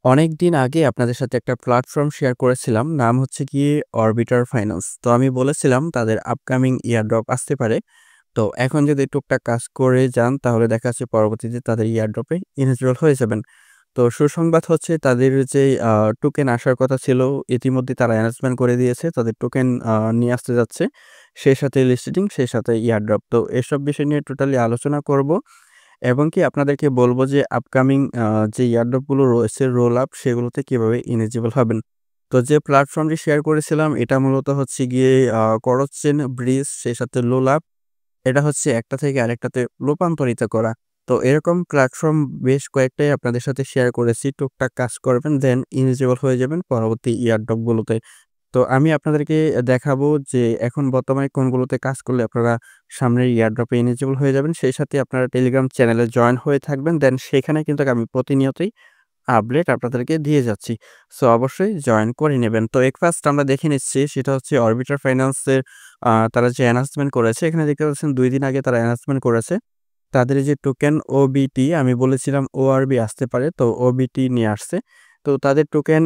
অনেকদিন আগে আপনাদের সাথে একটা প্ল্যাটফর্ম শেয়ার করেছিলাম। নাম হচ্ছে গিয়ে অরবিটার ফাইন্যান্স। তো আমি বলেছিলাম তাদের আপকামিং ইয়ারড্রপ আসতে পারে। তো এখন যদি টুকটাক কাজ করে যান তাহলে দেখা যাচ্ছে পরবর্তীতে তাদের ইয়ারড্রপে এলিজিবল হয়ে যাবেন। তো সুসংবাদ হচ্ছে তাদের যেই টোকেন আসার কথা ছিল ইতিমধ্যে তারা অ্যানাউন্সমেন্ট করে দিয়েছে। তাদের টোকেন নিয়ে আসতে যাচ্ছে। সেই সাথে লিস্টেডিং, সেই সাথে ইয়ারড্রপ। তো এসব বিষয় নিয়ে টোটালি আলোচনা করব। এবং কি আপনাদেরকে বলব যে আপকামিং যে এয়ারড্রপ গুলো রয়েছে রোল আপ সেগুলোতে কিভাবে এলিজিবল হবেন। তো যে প্ল্যাটফর্মটি শেয়ার করেছিলাম এটা মূলত হচ্ছে গিয়ে করসচেন, ব্রিজ সেই সাথে লোলাপ। এটা হচ্ছে একটা থেকে আরেকটাতে রূপান্তরিত করা। তো এরকম প্ল্যাটফর্ম বেশ কয়েকটাই আপনাদের সাথে শেয়ার করেছি। টুকটাক কাজ করবেন দেন এলিজিবল হয়ে যাবেন পরবর্তী এয়ারড্রপ গুলোতে। তো আমি আপনাদেরকে দেখাবো যে এখন বর্তমানে কোনগুলোতে কাজ করলে আপনারা সামনের এয়ারড্রপে এলিজিবল হয়ে যাবেন। সেই সাথে আপনারা টেলিগ্রাম চ্যানেলে জয়েন হয়ে থাকবেন। দেন সেখানে কিন্তু আমি প্রতিনিয়তই আপডেট আপনাদেরকে দিয়ে যাচ্ছি। সো অবশ্যই জয়েন করে নেবেন। তো ফার্স্ট আমরা দেখে নিচ্ছি সেটা হচ্ছে অরবিটার ফাইন্যান্সের তারা যে অ্যানাউন্সমেন্ট করেছে এখানে দেখতে পাচ্ছেন ২ দিন আগে তারা অ্যানাউন্সমেন্ট করেছে। তাদের এই যে টোকেন ওবিটি আমি বলেছিলাম ওআরবি আসতে পারে। তো ওবিটি নিয়ে আসছে। তো তাদের টোকেন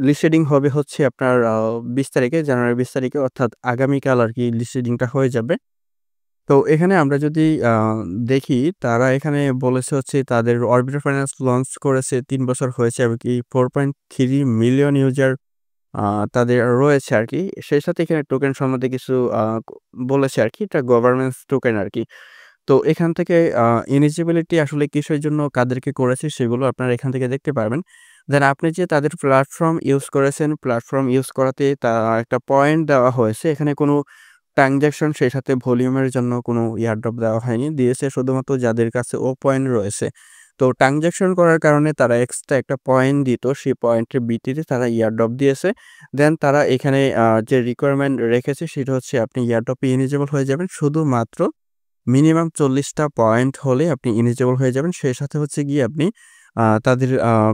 লিস্টেডিং হবে হচ্ছে আপনার ২০ তারিখে, জানুয়ারির ২০ তারিখে অর্থাৎ আগামীকাল আরকি লিস্টেডিংটা হয়ে যাবে। তো এখানে আমরা যদি দেখি তারা এখানে বলেছে হচ্ছে তাদের অরবিটার ফাইন্যান্স লঞ্চ করেছে ৩ বছর হয়েছে এবং কি 4.3 মিলিয়ন ইউজার আ তাদের রয়েছে আরকি। সেই সাথে এখানে টোকেন সম্বন্ধে কিছু বলেছে আরকি। এটা গভর্নেন্স টোকেন আরকি। তো এখান থেকে এলিজিবিলিটি আসলে কিসের জন্য কাদেরকে করেছে সেগুলো আপনারা এখান থেকে দেখতে পারবেন। দেন আপনি যে তাদের প্ল্যাটফর্ম ইউজ করেছেন, প্ল্যাটফর্ম ইউজ করাতে একটা পয়েন্ট দেওয়া হয়েছে। এখানে কোনো ট্রান্সেকশন সেই সাথে ভলিউমের জন্য কোনো এয়ারড্রপ দেওয়া হয়নি। দিয়েছে শুধুমাত্র যাদের কাছে ও পয়েন্ট রয়েছে। তো ট্রান্সেকশন করার কারণে তারা এক্সট্রা একটা পয়েন্ট দিত। সেই পয়েন্টের ভিত্তিতে তারা এয়ারড্রপ দিয়েছে। দেন তারা এখানে যে রিকোয়ারমেন্ট রেখেছে সেটা হচ্ছে আপনি এয়ারড্রপে এলিজিবল হয়ে যাবেন শুধুমাত্র মিনিমাম ৪০ টা পয়েন্ট হলে আপনি এলিজিবল হয়ে যাবেন। সেই সাথে হচ্ছে গিয়ে আপনি তাদের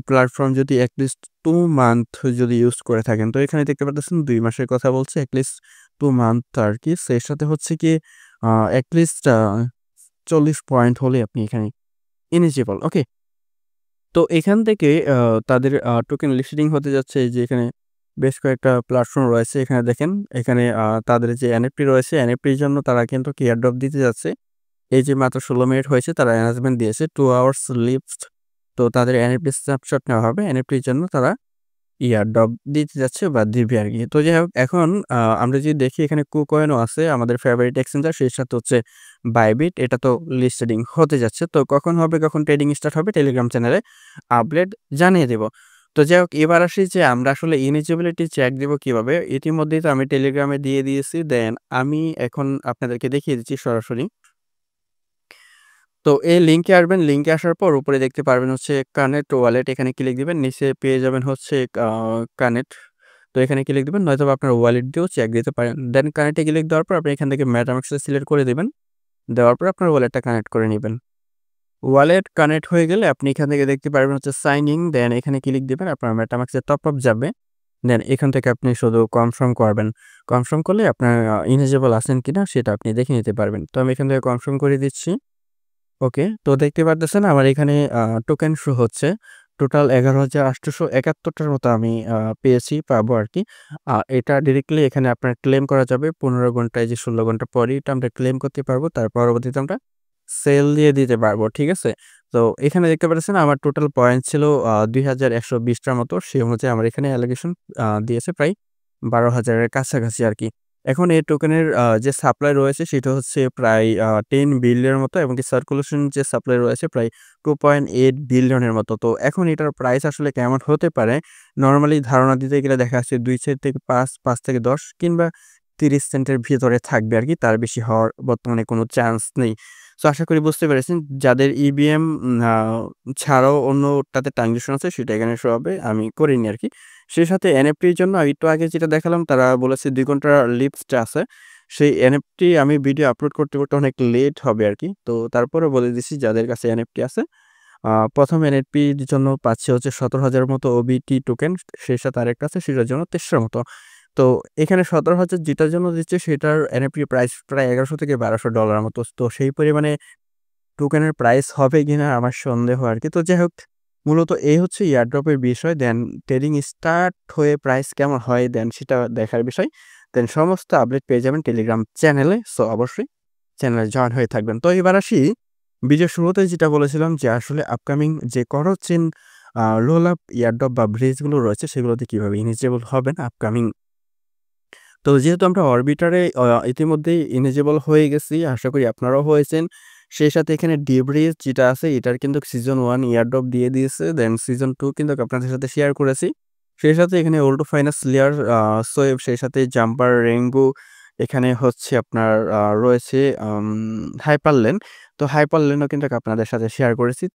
প্ল্যাটফর্ম যদি এটলিস্ট 2 মান্থ যদি ইউজ করে থাকেন। তো এখানে দেখতে পারতেছেন ২ মাসের কথা বলছে এটলিস্ট 2 মান্থ আরকি। সেই সাথে হচ্ছে গিয়ে আ এটলিস্ট ৪০ পয়েন্ট হলে আপনি এখানে এলিজিবল। ওকে? তো এখান থেকে তাদের টোকেন লিস্টেডিং হতে যাচ্ছে এই যে এখানে বেশ কয়েকটা প্ল্যাটফর্ম রয়েছে। এখানে দেখেন এখানে তাদের যে এনএফটি রয়েছে এনএফটির জন্য তারা কিন্তু এয়ারড্রপ দিতে যাচ্ছে। এই যে মাত্র ১৬ মিনিট হয়েছে তারা অ্যানাউন্সমেন্ট দিয়েছে 2 আওয়ার্স লিভড। তো তাদের এনএফটি স্ন্যাপশট নেওয়া হবে। এনএফটির জন্য তারা ইয়ারড্রপ দিতে যাচ্ছে বা দিবে আরকি। তো যাই হোক এখন আমরা যদি দেখি এখানে কুকয়েনও আছে আমাদের ফেভারিট এক্সচেঞ্জার সেই সাথে হচ্ছে বাইবিট এটা তো লিস্টেডিং হতে যাচ্ছে। তো কখন হবে, কখন ট্রেডিং স্টার্ট হবে টেলিগ্রাম চ্যানেলে আপডেট জানিয়ে দেব। তো যাই হোক এবার আসি যে আমরা আসলে এলিজিবিলিটি চেক দিব কিভাবে? ইতিমধ্যেই তো আমি টেলিগ্রামে দিয়ে দিয়েছি। দেন আমি এখন আপনাদেরকে দেখিয়ে দিচ্ছি সরাসরি। তো এই লিঙ্কে আসবেন। লিঙ্কে আসার পর উপরে দেখতে পারবেন হচ্ছে কানেক্ট ওয়ালেট এখানে ক্লিক দিবেন। নিচে পেয়ে যাবেন হচ্ছে কানেক্ট। তো এখানে ক্লিক দিবেন নয়তোবা আপনার ওয়ালেট দিয়েও চেক দিতে পারেন। দেন কানেক্টে ক্লিক দেওয়ার পর আপনি এখান থেকে মেটামাস্ক সিলেক্ট করে দিবেন। দেওয়ার পর আপনার ওয়ালেটটা কানেক্ট করে নিবেন। ওয়ালেট কানেক্ট হয়ে গেলে আপনি এখান থেকে দেখতে পারবেন হচ্ছে সাইন ইন দেন এখানে ক্লিক দিবেন। আপনার মেটামাস্কে টপ আপ যাবে। দেন এখান থেকে আপনি শুধু কনফার্ম করবেন। কনফার্ম করলে আপনার এলিজিবল আছেন কিনা সেটা আপনি দেখে নিতে পারবেন। তো আমি এখান থেকে কনফার্ম করে দিচ্ছি। ওকে। তো দেখতে পারতেছেন আমার এখানে টোকেন শো হচ্ছে। টোটাল ১১,৮৭১ টার মতো আমি পাবো আরকি। এটা ডিরেক্টলি এখানে আপনার ক্লেম করা যাবে ১৫ ঘন্টায় যে ১৬ ঘন্টা পরেই এটা আমরা ক্লেম করতে পারবো। তার পরবর্তীতে আমরা সেল দিয়ে দিতে পারবো। ঠিক আছে? তো এখানে দেখতে পাচ্ছেন আমার টোটাল পয়েন্ট ছিল ২,১২০ টার মতো। সেই অনুযায়ী আমার এখানে অ্যালোকেশন দিয়েছে প্রায় ১২,০০০ এর কাছাকাছি আরকি। এখন এই টোকেনের যে সাপ্লাই রয়েছে সেটা হচ্ছে প্রায় 10 বিলিয়নের মতো এবং সার্কুলেশন যে সাপ্লাই রয়েছে প্রায় 2.8 বিলিয়নের মতো। তো এখন এটার প্রাইস আসলে কেমন হতে পারে? নরমালি ধারণা দিতে গেলে দেখা যাচ্ছে ২ সেন্ট থেকে ৫, ৫ থেকে ১০ কিংবা ৩০ সেন্টের ভিতরে থাকবে আরকি। তার বেশি হওয়ার বর্তমানে কোনো চান্স নেই। সো আশা করি বুঝতে পেরেছেন। যাদের ইভিএম আ ছাড়াও অন্যটাতে ট্রান্সেকশন আছে সেটা এখানে শো হবে। আমি করিনি আরকি। সেই সাথে এনএফটির জন্য একটু আগে যেটা দেখালাম তারা বলেছে ২ ঘন্টার লিস্ট আছে। সেই এনএফটি আমি ভিডিও আপলোড করতে অনেক লেট হবে আরকি। তো তারপরেও বলে দিচ্ছি যাদের কাছে এনএফটি আছে ১ম এনএফটির জন্য পাচ্ছি হচ্ছে ১৭,০০০ মতো ওবিটি টোকেন। সেই সাথে আরেকটা আছে সেটার জন্য ২৩০০ মতো। তো এখানে ১৭,০০০ যেটার জন্য দিচ্ছে সেটার এনএফটি প্রাইস প্রায় $১১০০ থেকে $১২০০ মতো। তো সেই পরিমাণে টোকেনের প্রাইস হবে কিনা আমার সন্দেহ আরকি। তো যাই হোক মূলত এই হচ্ছে এয়ারড্রপের বিষয়। দেন ট্রেডিং স্টার্ট হয়ে প্রাইস কেমন হয় দেন সেটা দেখার বিষয়। দেন সমস্ত আপডেট পেয়ে যাবেন টেলিগ্রাম চ্যানেলে। সো অবশ্যই চ্যানেলে জয়েন হয়ে থাকবেন। তো এবার আসি ভিডিওর শুরুতেই যেটা বলেছিলাম যে আসলে আপকামিং যে করোচিন রোল আপ এয়ারড্রপ বা ব্রিজগুলো রয়েছে সেগুলোতে কিভাবে ইলিজিবল হবেন আপকামিং। তো যেহেতু আমরা অরবিটারে ইতিমধ্যেই এলিজিবল হয়ে গেছি, আশা করি আপনারাও হয়েছেন। সেই সাথে এখানে ডিব্রিজ যেটা আছে এটার কিন্তু সিজন 1 এয়ারড্রপ দিয়ে দিয়েছে। দেন সিজন 2 কিন্তু আপনাদের সাথে শেয়ার করেছি। সেই সাথে এখানে ওল্ড ফাইনান্স লেয়ার সোয়েব, সেই সাথে জাম্পার, রেইনবো, এখানে হচ্ছে আপনার রয়েছে হাইপারলেন। তো হাইপারলেনও কিন্তু আপনাদের সাথে শেয়ার করেছি।